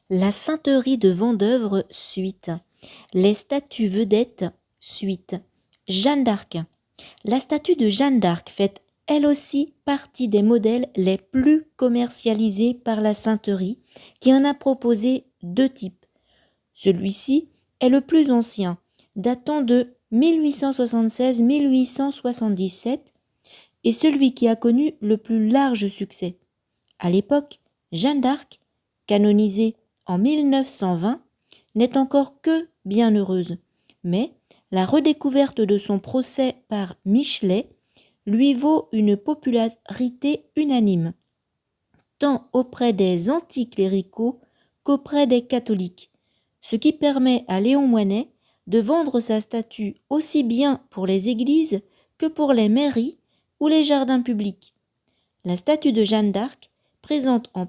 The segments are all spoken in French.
La Sainterie de Vendeuvre, suite. Les statues vedettes, suite. Jeanne d'Arc. La statue de Jeanne d'Arc fait elle aussi partie des modèles les plus commercialisés par la Sainterie, qui en a proposé deux types. Celui-ci est le plus ancien, datant de 1876-1877, et celui qui a connu le plus large succès. À l'époque, Jeanne d'Arc, canonisée en 1920, n'est encore que bienheureuse, mais la redécouverte de son procès par Michelet lui vaut une popularité unanime, tant auprès des anticléricaux qu'auprès des catholiques, ce qui permet à Léon Moinet de vendre sa statue aussi bien pour les églises que pour les mairies ou les jardins publics. La statue de Jeanne d'Arc, présente en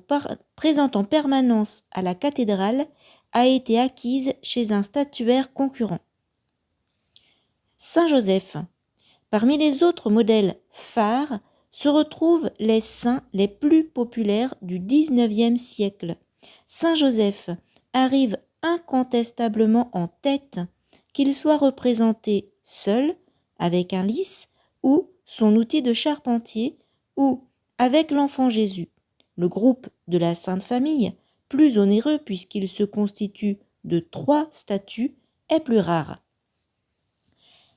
permanence à la cathédrale, a été acquise chez un statuaire concurrent. Saint-Joseph. Parmi les autres modèles phares se retrouvent les saints les plus populaires du XIXe siècle. Saint-Joseph arrive incontestablement en tête, qu'il soit représenté seul, avec un lys, ou son outil de charpentier, ou avec l'enfant Jésus. Le groupe de la Sainte Famille, plus onéreux puisqu'il se constitue de 3 statues, est plus rare.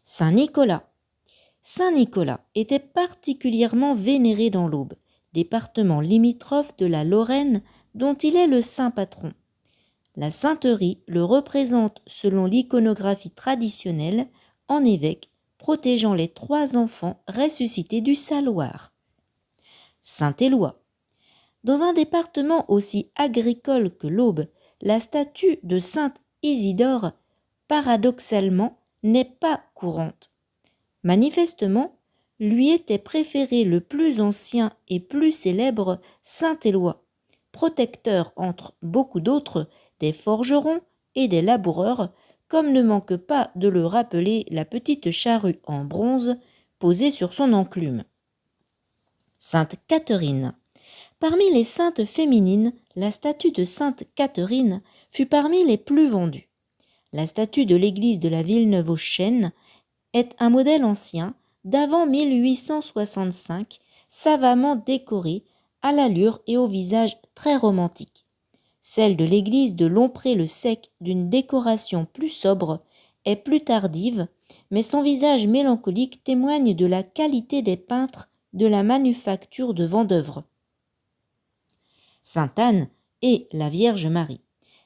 Saint Nicolas. Saint Nicolas était particulièrement vénéré dans l'Aube, département limitrophe de la Lorraine dont il est le saint patron. La Sainterie le représente selon l'iconographie traditionnelle en évêque protégeant les 3 enfants ressuscités du Saloir. Saint-Éloi. Dans un département aussi agricole que l'Aube, la statue de Sainte Isidore, paradoxalement, n'est pas courante. Manifestement, lui était préféré le plus ancien et plus célèbre Saint-Éloi, protecteur entre beaucoup d'autres des forgerons et des laboureurs, comme ne manque pas de le rappeler la petite charrue en bronze posée sur son enclume. Sainte Catherine. Parmi les saintes féminines, la statue de Sainte Catherine fut parmi les plus vendues. La statue de l'église de la Villeneuve-aux-Chênes est un modèle ancien d'avant 1865, savamment décorée, à l'allure et au visage très romantique. Celle de l'église de Lompré-le-Sec, d'une décoration plus sobre, est plus tardive, mais son visage mélancolique témoigne de la qualité des peintres de la manufacture de Vendeuvre. Sainte Anne et la Vierge Marie.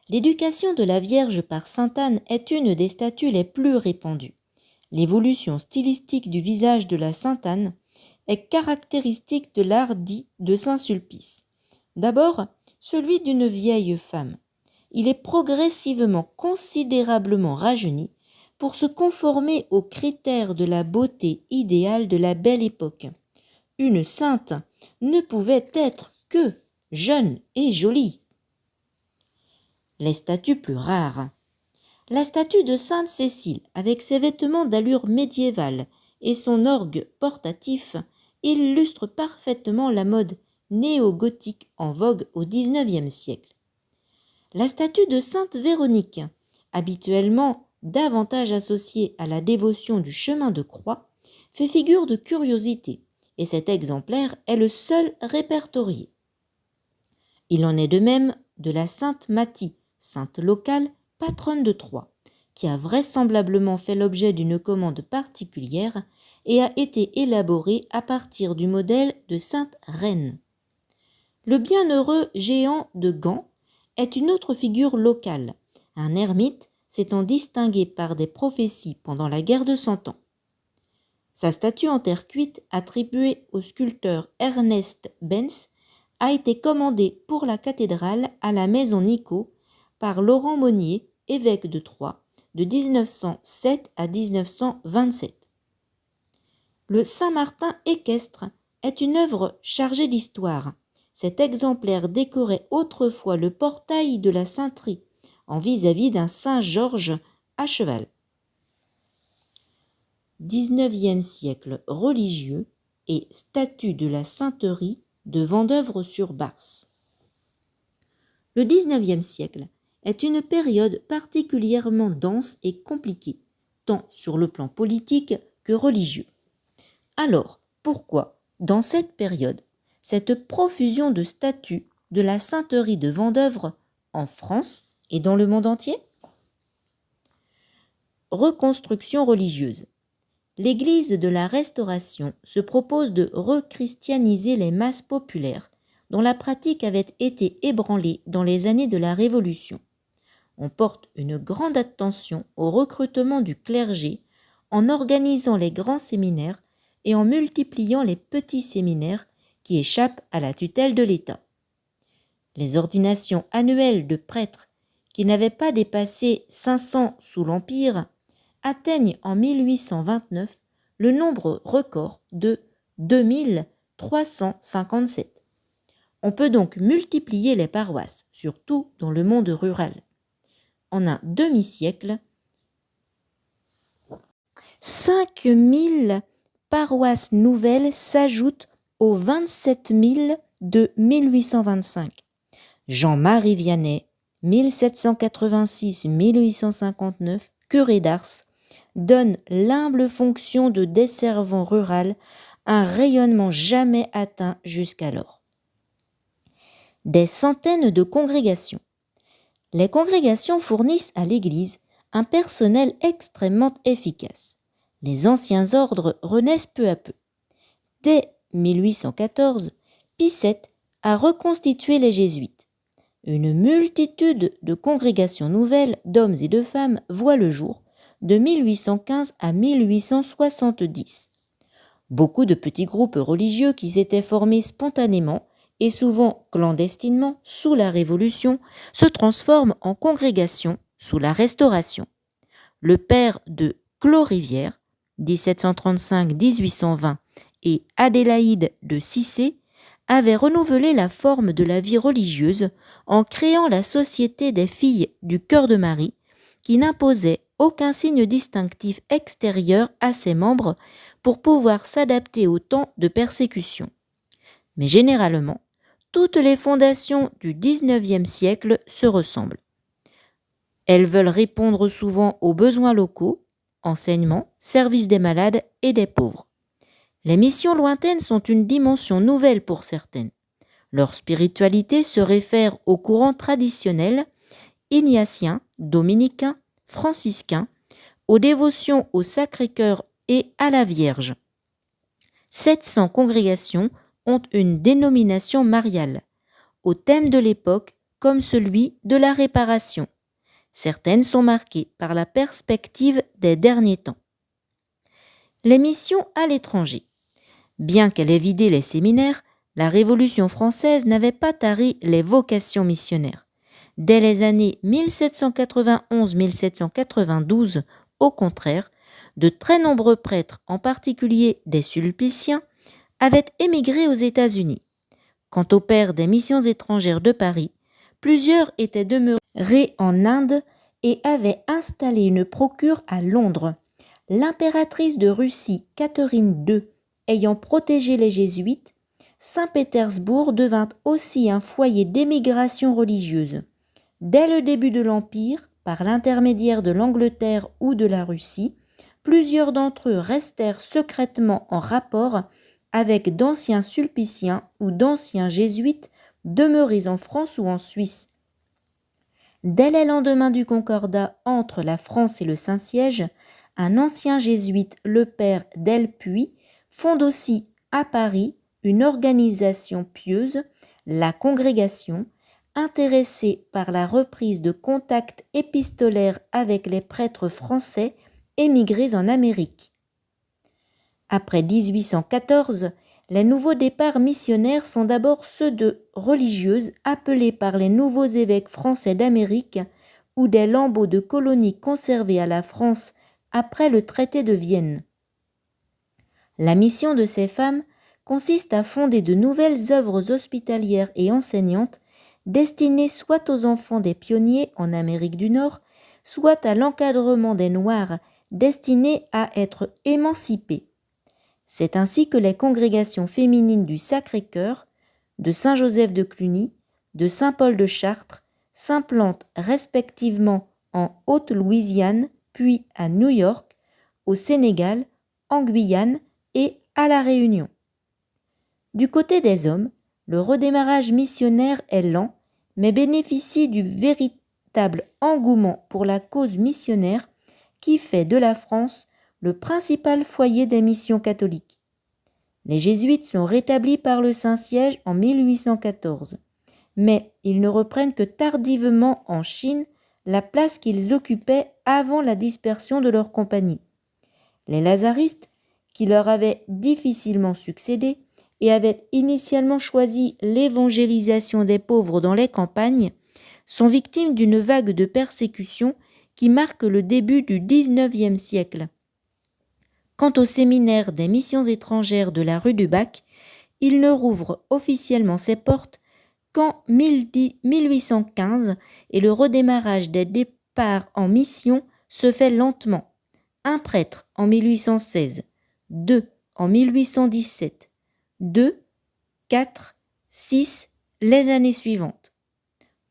L'éducation de la Vierge par Sainte Anne est une des statues les plus répandues. L'évolution stylistique du visage de la Sainte Anne est caractéristique de l'art dit de Saint-Sulpice. D'abord, celui d'une vieille femme. Il est progressivement considérablement rajeuni pour se conformer aux critères de la beauté idéale de la Belle Époque. Une sainte ne pouvait être que jeune et jolie. Les statues plus rares. La statue de Sainte Cécile, avec ses vêtements d'allure médiévale et son orgue portatif, illustre parfaitement la mode néo-gothique en vogue au XIXe siècle. La statue de Sainte Véronique, habituellement davantage associée à la dévotion du chemin de croix, fait figure de curiosité, et cet exemplaire est le seul répertorié. Il en est de même de la Sainte Mathie, sainte locale, patronne de Troyes, qui a vraisemblablement fait l'objet d'une commande particulière et a été élaborée à partir du modèle de Sainte Reine. Le bienheureux géant de Gand est une autre figure locale, un ermite s'étant distingué par des prophéties pendant la guerre de Cent Ans. Sa statue en terre cuite, attribuée au sculpteur Ernest Benz, a été commandée pour la cathédrale à la maison Nicot par Laurent Monnier, évêque de Troyes, de 1907 à 1927. Le Saint-Martin équestre est une œuvre chargée d'histoire. Cet exemplaire décorait autrefois le portail de la Sainterie, en vis-à-vis d'un Saint-Georges à cheval. 19e siècle religieux et statue de la Sainterie de Vendeuvre-sur-Barse. Le XIXe siècle est une période particulièrement dense et compliquée, tant sur le plan politique que religieux. Alors, pourquoi, dans cette période, cette profusion de statues de la sainterie de Vendeuvre en France et dans le monde entier? Reconstruction religieuse. L'Église de la Restauration se propose de rechristianiser les masses populaires dont la pratique avait été ébranlée dans les années de la Révolution. On porte une grande attention au recrutement du clergé en organisant les grands séminaires et en multipliant les petits séminaires qui échappent à la tutelle de l'État. Les ordinations annuelles de prêtres, qui n'avaient pas dépassé 500 sous l'Empire, atteignent en 1829 le nombre record de 2357. On peut donc multiplier les paroisses, surtout dans le monde rural. En un demi-siècle, 5000 paroisses nouvelles s'ajoutent aux 27 000 de 1825. Jean-Marie Vianney, 1786-1859, curé d'Ars, donne l'humble fonction de desservant rural, un rayonnement jamais atteint jusqu'alors. Des centaines de congrégations. Les congrégations fournissent à l'Église un personnel extrêmement efficace. Les anciens ordres renaissent peu à peu. Dès 1814, Pie VII a reconstitué les jésuites. Une multitude de congrégations nouvelles d'hommes et de femmes voit le jour de 1815 à 1870. Beaucoup de petits groupes religieux qui s'étaient formés spontanément et souvent clandestinement sous la Révolution se transforment en congrégations sous la Restauration. Le père de Clos Rivière, 1735-1820, et Adélaïde de Cissé avaient renouvelé la forme de la vie religieuse en créant la Société des filles du Cœur de Marie, qui n'imposait aucun signe distinctif extérieur à ses membres pour pouvoir s'adapter au temps de persécution. Mais généralement, toutes les fondations du XIXe siècle se ressemblent. Elles veulent répondre souvent aux besoins locaux, enseignement, service des malades et des pauvres. Les missions lointaines sont une dimension nouvelle pour certaines. Leur spiritualité se réfère aux courants traditionnels, ignatiens, dominicains, franciscains, aux dévotions au Sacré-Cœur et à la Vierge. 700 congrégations ont une dénomination mariale, au thème de l'époque comme celui de la réparation. Certaines sont marquées par la perspective des derniers temps. Les missions à l'étranger. Bien qu'elle ait vidé les séminaires, la Révolution française n'avait pas tari les vocations missionnaires. Dès les années 1791-1792, au contraire, de très nombreux prêtres, en particulier des sulpiciens, avaient émigré aux États-Unis. Quant aux pères des missions étrangères de Paris, plusieurs étaient demeurés en Inde et avaient installé une procure à Londres. L'impératrice de Russie, Catherine II, ayant protégé les jésuites, Saint-Pétersbourg devint aussi un foyer d'émigration religieuse. Dès le début de l'Empire, par l'intermédiaire de l'Angleterre ou de la Russie, plusieurs d'entre eux restèrent secrètement en rapport avec d'anciens sulpiciens ou d'anciens jésuites demeurés en France ou en Suisse. Dès les lendemains du Concordat entre la France et le Saint-Siège, un ancien jésuite, le père Delpuy, fonde aussi à Paris une organisation pieuse, la Congrégation, intéressée par la reprise de contacts épistolaires avec les prêtres français émigrés en Amérique. Après 1814, les nouveaux départs missionnaires sont d'abord ceux de religieuses appelées par les nouveaux évêques français d'Amérique ou des lambeaux de colonies conservés à la France après le traité de Vienne. La mission de ces femmes consiste à fonder de nouvelles œuvres hospitalières et enseignantes destinées soit aux enfants des pionniers en Amérique du Nord, soit à l'encadrement des Noirs destinés à être émancipés. C'est ainsi que les congrégations féminines du Sacré-Cœur, de Saint-Joseph de Cluny, de Saint-Paul de Chartres, s'implantent respectivement en Haute-Louisiane, puis à New York, au Sénégal, en Guyane et à La Réunion. Du côté des hommes, le redémarrage missionnaire est lent, mais bénéficie du véritable engouement pour la cause missionnaire qui fait de la France le principal foyer des missions catholiques. Les jésuites sont rétablis par le Saint-Siège en 1814, mais ils ne reprennent que tardivement en Chine la place qu'ils occupaient avant la dispersion de leur compagnie. Les lazaristes, qui leur avaient difficilement succédé et avaient initialement choisi l'évangélisation des pauvres dans les campagnes, sont victimes d'une vague de persécution qui marque le début du XIXe siècle. Quant au séminaire des missions étrangères de la rue du Bac, il ne rouvre officiellement ses portes qu'en 1815 et le redémarrage des départs en mission se fait lentement. Un prêtre en 1816, 2 en 1817, 2, 4, 6 les années suivantes.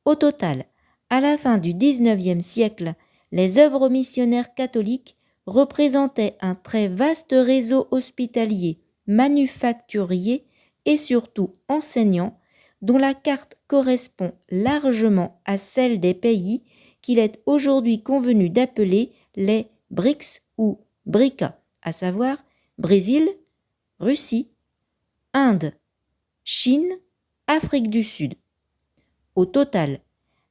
Au total, à la fin du XIXe siècle, les œuvres missionnaires catholiques représentaient un très vaste réseau hospitalier, manufacturier et surtout enseignant, dont la carte correspond largement à celle des pays qu'il est aujourd'hui convenu d'appeler les BRICS ou BRICA, à savoir Brésil, Russie, Inde, Chine, Afrique du Sud. Au total,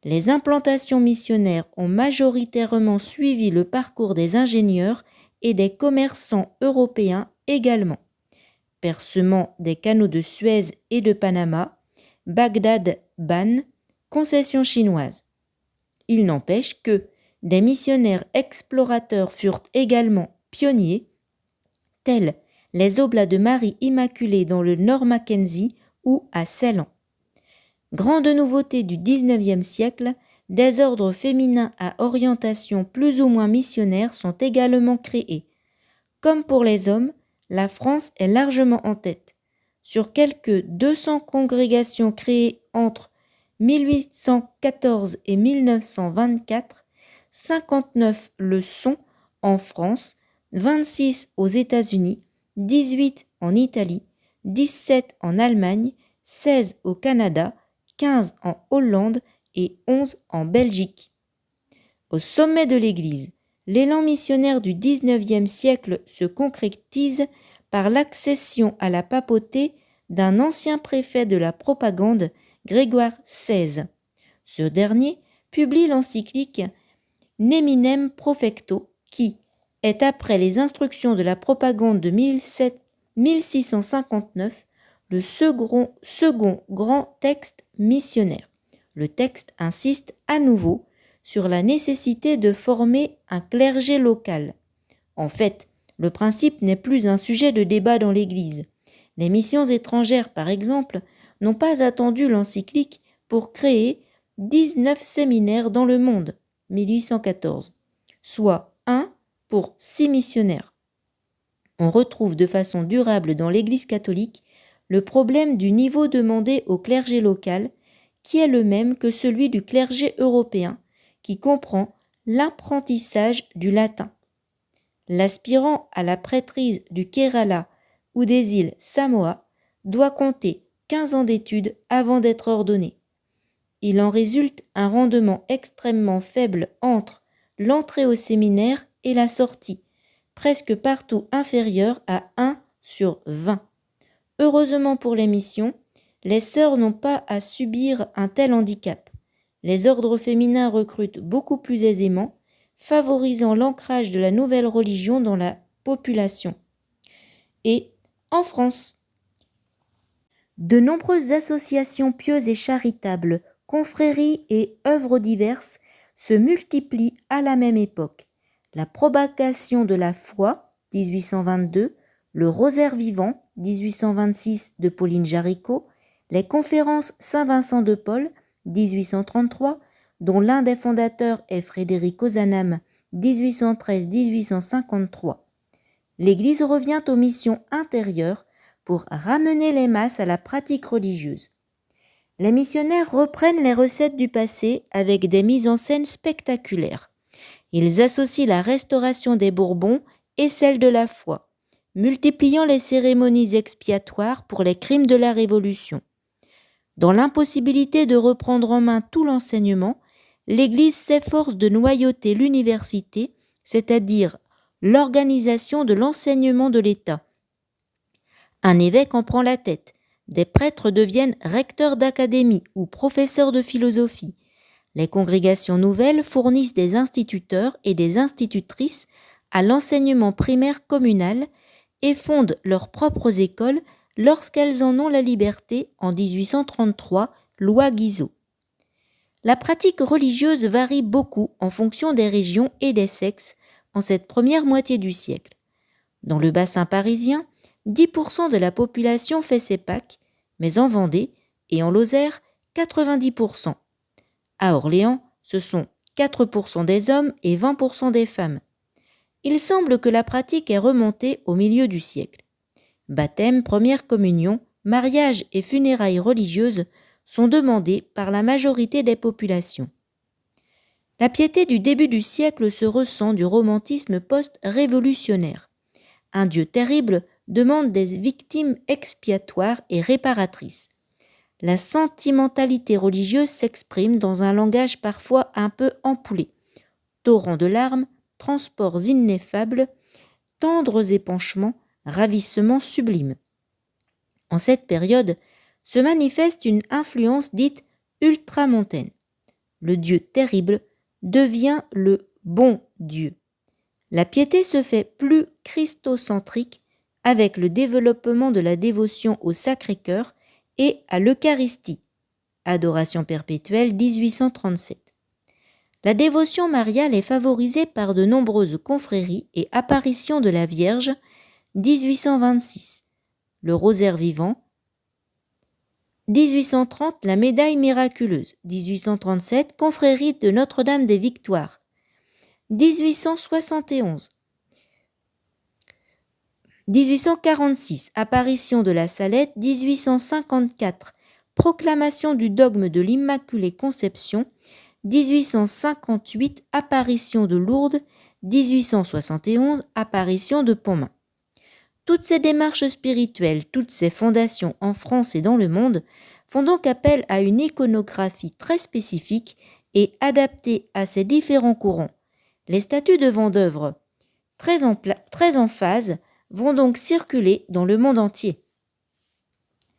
les implantations missionnaires ont majoritairement suivi le parcours des ingénieurs et des commerçants européens également. Percement des canaux de Suez et de Panama, Bagdad-Ban, concession chinoise. Il n'empêche que des missionnaires explorateurs furent également pionniers, tels les Oblats de Marie Immaculée dans le Nord Mackenzie ou à Ceylan. Grande nouveauté du XIXe siècle, des ordres féminins à orientation plus ou moins missionnaire sont également créés. Comme pour les hommes, la France est largement en tête. Sur quelques 200 congrégations créées entre 1814 et 1924, 59 le sont en France, 26 aux États-Unis, 18 en Italie, 17 en Allemagne, 16 au Canada, 15 en Hollande et 11 en Belgique. Au sommet de l'Église, l'élan missionnaire du XIXe siècle se concrétise par l'accession à la papauté d'un ancien préfet de la propagande, Grégoire XVI. Ce dernier publie l'encyclique Neminem Profecto, qui est, après les instructions de la propagande de 1659, le second grand texte missionnaire. Le texte insiste à nouveau sur la nécessité de former un clergé local. En fait, le principe n'est plus un sujet de débat dans l'Église. Les missions étrangères, par exemple, n'ont pas attendu l'encyclique pour créer 19 séminaires dans le monde, 1814, soit 1 pour 6 missionnaires. On retrouve de façon durable dans l'Église catholique le problème du niveau demandé au clergé local, qui est le même que celui du clergé européen, qui comprend l'apprentissage du latin. L'aspirant à la prêtrise du Kerala ou des îles Samoa doit compter 15 ans d'études avant d'être ordonné. Il en résulte un rendement extrêmement faible entre l'entrée au séminaire et la sortie, presque partout inférieur à 1 sur 20. Heureusement pour les missions, les sœurs n'ont pas à subir un tel handicap. Les ordres féminins recrutent beaucoup plus aisément, favorisant l'ancrage de la nouvelle religion dans la population. Et en France, de nombreuses associations pieuses et charitables, confréries et œuvres diverses se multiplient à la même époque. La propagation de la foi, 1822, le rosaire vivant, 1826 de Pauline Jaricot, les conférences Saint-Vincent de Paul, 1833, dont l'un des fondateurs est Frédéric Ozanam, 1813-1853. L'Église revient aux missions intérieures pour ramener les masses à la pratique religieuse. Les missionnaires reprennent les recettes du passé avec des mises en scène spectaculaires. Ils associent la restauration des Bourbons et celle de la foi, multipliant les cérémonies expiatoires pour les crimes de la Révolution. Dans l'impossibilité de reprendre en main tout l'enseignement, l'Église s'efforce de noyauter l'université, c'est-à-dire l'organisation de l'enseignement de l'État. Un évêque en prend la tête, des prêtres deviennent recteurs d'académie ou professeurs de philosophie. Les congrégations nouvelles fournissent des instituteurs et des institutrices à l'enseignement primaire communal et fondent leurs propres écoles lorsqu'elles en ont la liberté en 1833, loi Guizot. La pratique religieuse varie beaucoup en fonction des régions et des sexes en cette première moitié du siècle. Dans le bassin parisien, 10% de la population fait ses Pâques, mais en Vendée et en Lozère, 90%. À Orléans, ce sont 4% des hommes et 20% des femmes. Il semble que la pratique est remontée au milieu du siècle. Baptême, première communion, mariage et funérailles religieuses sont demandés par la majorité des populations. La piété du début du siècle se ressent du romantisme post-révolutionnaire. Un Dieu terrible demande des victimes expiatoires et réparatrices. La sentimentalité religieuse s'exprime dans un langage parfois un peu ampoulé. Torrents de larmes, transports ineffables, tendres épanchements, ravissements sublimes. En cette période se manifeste une influence dite ultramontaine. Le Dieu terrible devient le bon Dieu. La piété se fait plus christocentrique avec le développement de la dévotion au Sacré-Cœur et à l'Eucharistie. Adoration perpétuelle 1837. La dévotion mariale est favorisée par de nombreuses confréries et apparitions de la Vierge 1826. Le rosaire vivant 1830, la médaille miraculeuse. 1837, confrérie de Notre-Dame des Victoires. 1871. 1846, apparition de la Salette. 1854, proclamation du dogme de l'Immaculée Conception. 1858, apparition de Lourdes. 1871, apparition de Pontmain. Toutes ces démarches spirituelles, toutes ces fondations en France et dans le monde font donc appel à une iconographie très spécifique et adaptée à ces différents courants. Les statues de Vendeuvre, très en phase, vont donc circuler dans le monde entier.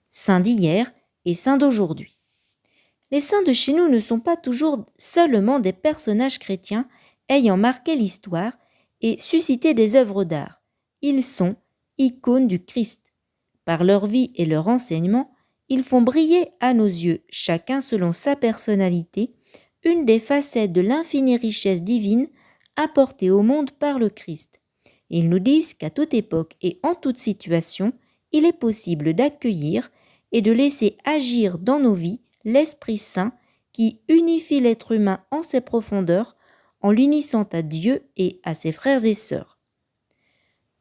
Saints d'hier et saints d'aujourd'hui. Les saints de chez nous ne sont pas toujours seulement des personnages chrétiens ayant marqué l'histoire et suscité des œuvres d'art. Ils sont icônes du Christ. Par leur vie et leur enseignement, ils font briller à nos yeux, chacun selon sa personnalité, une des facettes de l'infinie richesse divine apportée au monde par le Christ. Ils nous disent qu'à toute époque et en toute situation, il est possible d'accueillir et de laisser agir dans nos vies l'Esprit Saint qui unifie l'être humain en ses profondeurs en l'unissant à Dieu et à ses frères et sœurs.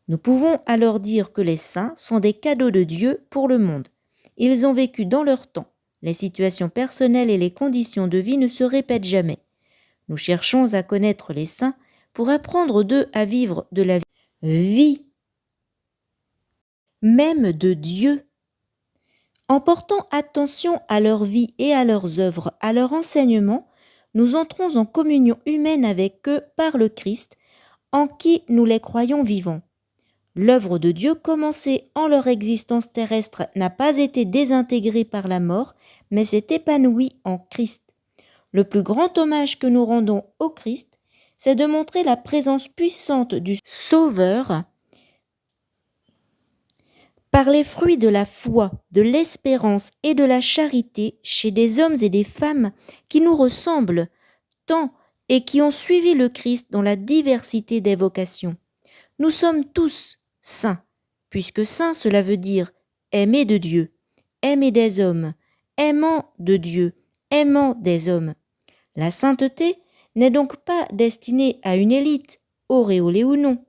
Nous pouvons alors dire que les saints sont des cadeaux de Dieu pour le monde. Ils ont vécu dans leur temps. Les situations personnelles et les conditions de vie ne se répètent jamais. Nous cherchons à connaître les saints pour apprendre d'eux à vivre de la vie, même de Dieu. En portant attention à leur vie et à leurs œuvres, à leur enseignement, nous entrons en communion humaine avec eux par le Christ, en qui nous les croyons vivants. L'œuvre de Dieu commencée en leur existence terrestre n'a pas été désintégrée par la mort, mais s'est épanouie en Christ. Le plus grand hommage que nous rendons au Christ, c'est de montrer la présence puissante du Sauveur par les fruits de la foi, de l'espérance et de la charité chez des hommes et des femmes qui nous ressemblent tant et qui ont suivi le Christ dans la diversité des vocations. Nous sommes tous saints, puisque saint cela veut dire aimer de Dieu, aimer des hommes, aimant de Dieu, aimant des hommes. La sainteté n'est donc pas destinée à une élite, auréolée ou non.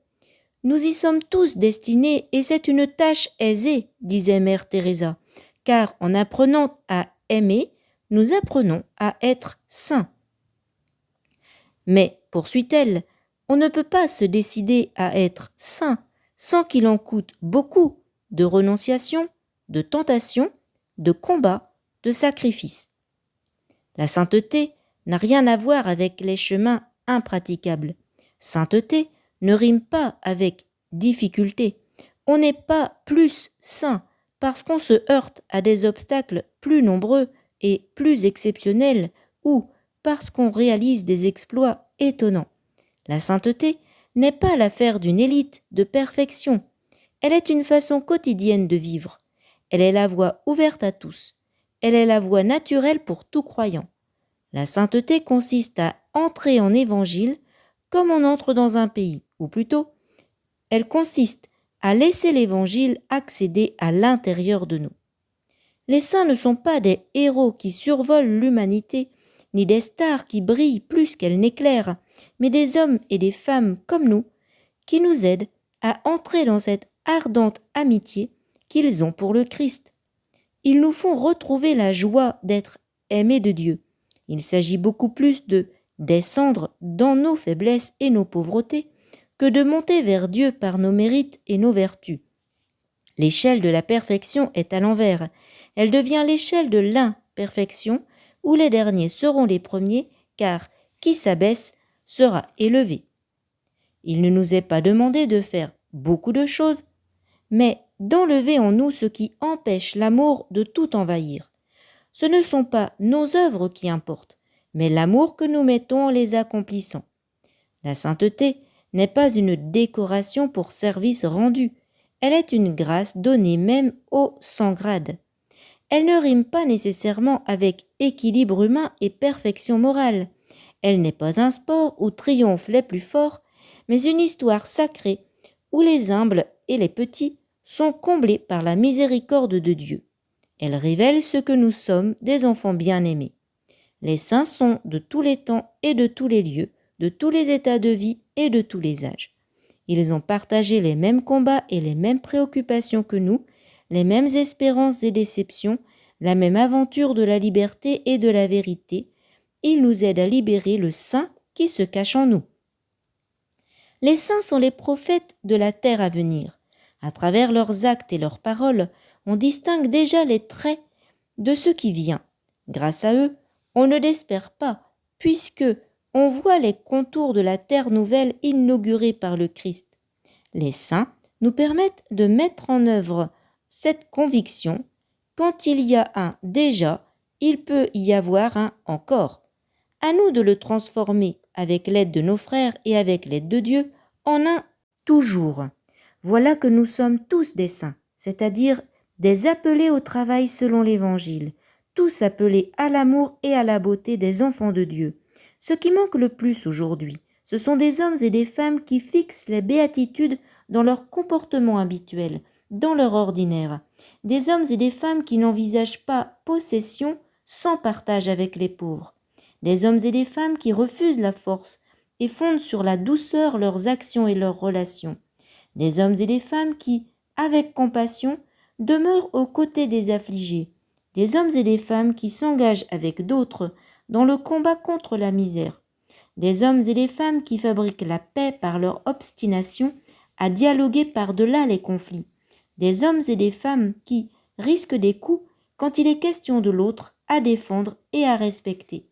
Nous y sommes tous destinés et c'est une tâche aisée, disait Mère Teresa, car en apprenant à aimer, nous apprenons à être saints. Mais, poursuit-elle, on ne peut pas se décider à être saint sans qu'il en coûte beaucoup de renonciation, de tentation, de combat, de sacrifice. La sainteté n'a rien à voir avec les chemins impraticables. Sainteté ne rime pas avec difficulté. On n'est pas plus saint parce qu'on se heurte à des obstacles plus nombreux et plus exceptionnels ou parce qu'on réalise des exploits étonnants. La sainteté n'est pas l'affaire d'une élite de perfection. Elle est une façon quotidienne de vivre. Elle est la voie ouverte à tous. Elle est la voie naturelle pour tout croyant. La sainteté consiste à entrer en évangile comme on entre dans un pays, ou plutôt, elle consiste à laisser l'évangile accéder à l'intérieur de nous. Les saints ne sont pas des héros qui survolent l'humanité, ni des stars qui brillent plus qu'elles n'éclairent, mais des hommes et des femmes comme nous, qui nous aident à entrer dans cette ardente amitié qu'ils ont pour le Christ. Ils nous font retrouver la joie d'être aimés de Dieu. Il s'agit beaucoup plus de descendre dans nos faiblesses et nos pauvretés que de monter vers Dieu par nos mérites et nos vertus. L'échelle de la perfection est à l'envers. Elle devient l'échelle de l'imperfection, où les derniers seront les premiers, car qui s'abaisse sera élevé. Il ne nous est pas demandé de faire beaucoup de choses, mais d'enlever en nous ce qui empêche l'amour de tout envahir. Ce ne sont pas nos œuvres qui importent, mais l'amour que nous mettons en les accomplissant. La sainteté n'est pas une décoration pour service rendu, elle est une grâce donnée même aux sans grade. Elle ne rime pas nécessairement avec équilibre humain et perfection morale. Elle n'est pas un sport où triomphe les plus forts, mais une histoire sacrée où les humbles et les petits sont comblés par la miséricorde de Dieu. Elle révèle ce que nous sommes, des enfants bien-aimés. Les saints sont de tous les temps et de tous les lieux, de tous les états de vie et de tous les âges. Ils ont partagé les mêmes combats et les mêmes préoccupations que nous, les mêmes espérances et déceptions, la même aventure de la liberté et de la vérité. Ils nous aident à libérer le saint qui se cache en nous. Les saints sont les prophètes de la terre à venir. À travers leurs actes et leurs paroles, on distingue déjà les traits de ce qui vient. Grâce à eux, on ne désespère pas, puisque on voit les contours de la terre nouvelle inaugurée par le Christ. Les saints nous permettent de mettre en œuvre cette conviction. Quand il y a un déjà, il peut y avoir un encore. À nous de le transformer, avec l'aide de nos frères et avec l'aide de Dieu, en un toujours. Voilà que nous sommes tous des saints, c'est-à-dire des appelés au travail selon l'Évangile, tous appelés à l'amour et à la beauté des enfants de Dieu. Ce qui manque le plus aujourd'hui, ce sont des hommes et des femmes qui fixent les béatitudes dans leur comportement habituel, dans leur ordinaire. Des hommes et des femmes qui n'envisagent pas possession sans partage avec les pauvres. Des hommes et des femmes qui refusent la force et fondent sur la douceur leurs actions et leurs relations. Des hommes et des femmes qui, avec compassion, demeurent aux côtés des affligés. Des hommes et des femmes qui s'engagent avec d'autres dans le combat contre la misère. Des hommes et des femmes qui fabriquent la paix par leur obstination à dialoguer par-delà les conflits. Des hommes et des femmes qui risquent des coups quand il est question de l'autre à défendre et à respecter.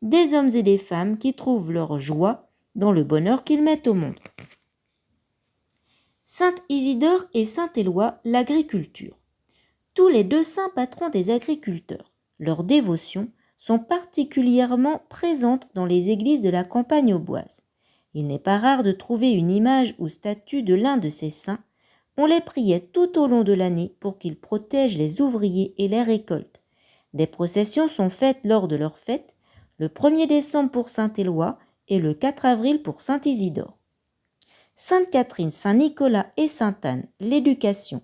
Des hommes et des femmes qui trouvent leur joie dans le bonheur qu'ils mettent au monde. Saint Isidore et Saint Éloi, l'agriculture. Tous les deux saints patrons des agriculteurs. Leurs dévotions sont particulièrement présentes dans les églises de la campagne auboise. Il n'est pas rare de trouver une image ou statue de l'un de ces saints. On les priait tout au long de l'année pour qu'ils protègent les ouvriers et les récoltes. Des processions sont faites lors de leurs fêtes, le 1er décembre pour Saint Éloi et le 4 avril pour Saint Isidore. Sainte Catherine, Saint Nicolas et Sainte Anne, l'éducation.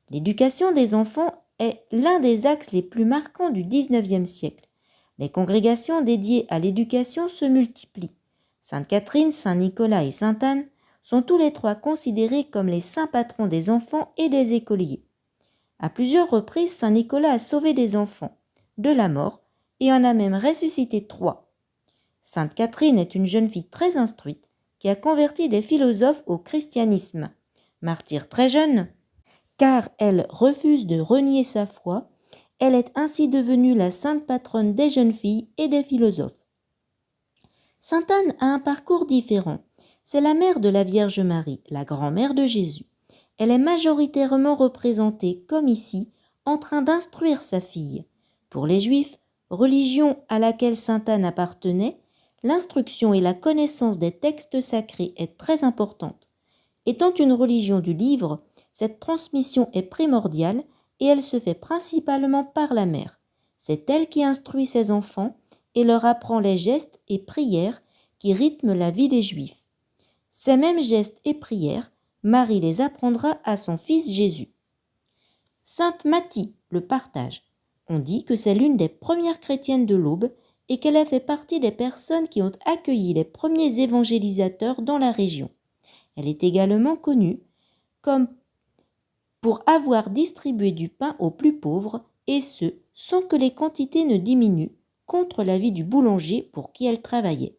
L'éducation des enfants est l'un des axes les plus marquants du XIXe siècle. Les congrégations dédiées à l'éducation se multiplient. Sainte Catherine, Saint Nicolas et Sainte Anne sont tous les trois considérés comme les saints patrons des enfants et des écoliers. À plusieurs reprises, Saint Nicolas a sauvé des enfants de la mort et en a même ressuscité 3. Sainte Catherine est une jeune fille très instruite qui a converti des philosophes au christianisme. Martyre très jeune, car elle refuse de renier sa foi, elle est ainsi devenue la sainte patronne des jeunes filles et des philosophes. Sainte Anne a un parcours différent. C'est la mère de la Vierge Marie, la grand-mère de Jésus. Elle est majoritairement représentée, comme ici, en train d'instruire sa fille. Pour les Juifs, religion à laquelle Sainte Anne appartenait, l'instruction et la connaissance des textes sacrés est très importante. Étant une religion du livre, cette transmission est primordiale et elle se fait principalement par la mère. C'est elle qui instruit ses enfants et leur apprend les gestes et prières qui rythment la vie des Juifs. Ces mêmes gestes et prières, Marie les apprendra à son fils Jésus. Sainte Mathie le partage. On dit que c'est l'une des premières chrétiennes de l'Aube et qu'elle a fait partie des personnes qui ont accueilli les premiers évangélisateurs dans la région. Elle est également connue comme pour avoir distribué du pain aux plus pauvres, et ce, sans que les quantités ne diminuent, contre l'avis du boulanger pour qui elle travaillait.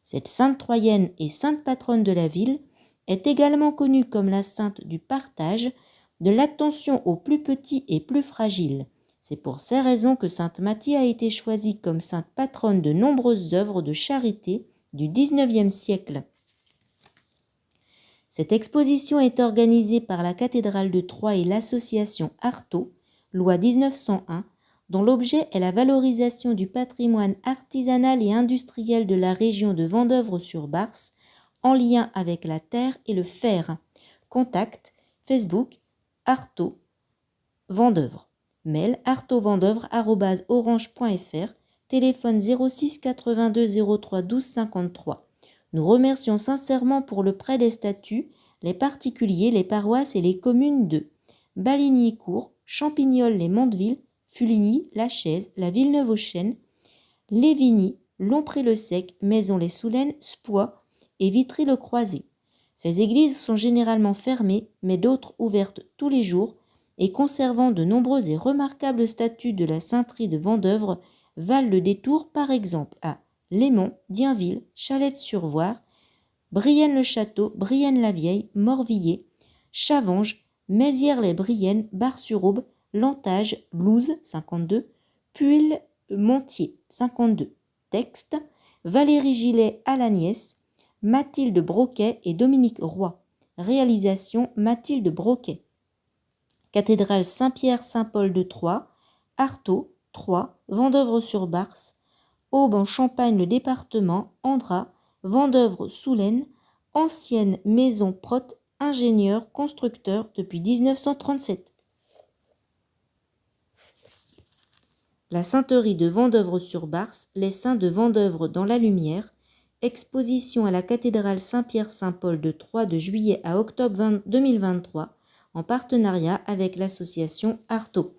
Cette sainte troyenne et sainte patronne de la ville est également connue comme la sainte du partage, de l'attention aux plus petits et plus fragiles. C'est pour ces raisons que sainte Mathie a été choisie comme sainte patronne de nombreuses œuvres de charité du XIXe siècle. Cette exposition est organisée par la cathédrale de Troyes et l'association Artaud, loi 1901, dont l'objet est la valorisation du patrimoine artisanal et industriel de la région de Vendeuvre-sur-Barse, en lien avec la terre et le fer. Contact Facebook Artaud Vendeuvre. Mail artaudvendeuvre@orange.fr. Téléphone 06 82 03 12 53. Nous remercions sincèrement pour le prêt des statues les particuliers, les paroisses et les communes de Baligny-Court, Champignol-les-Mondeville, Fuligny, La Chaise, la Villeneuve-aux-Chênes, Lévigny, Lompré-le-Sec, Maisons-les-Soulaines, Spoix et Vitry-le-Croisé. Ces églises sont généralement fermées, mais d'autres ouvertes tous les jours et conservant de nombreuses et remarquables statues de la sainterie de Vendeuvre valent le détour par exemple à Lémont, Dienville, Chalette-sur-Voire, Brienne-le-Château, Brienne-la-Vieille, Morvilliers, Chavanges, Mézières-les-Briennes, Bar-sur-Aube, Lantage, Blouze, 52, Puil-Montier, 52. Texte, Valérie Gillet à la nièce, Mathilde Broquet et Dominique Roy. Réalisation, Mathilde Broquet. Cathédrale Saint-Pierre-Saint-Paul de Troyes, Artaud, Troyes, Vendeuvre-sur-Barse, Aube en Champagne le département, Andras, Vendeuvre-Soulaines, ancienne maison Prote, ingénieur, constructeur depuis 1937. La sainterie de Vendeuvre-sur-Barse, les saints de Vendeuvre dans la lumière, exposition à la cathédrale Saint-Pierre-Saint-Paul de Troyes de juillet à octobre 2023, en partenariat avec l'association Artaud.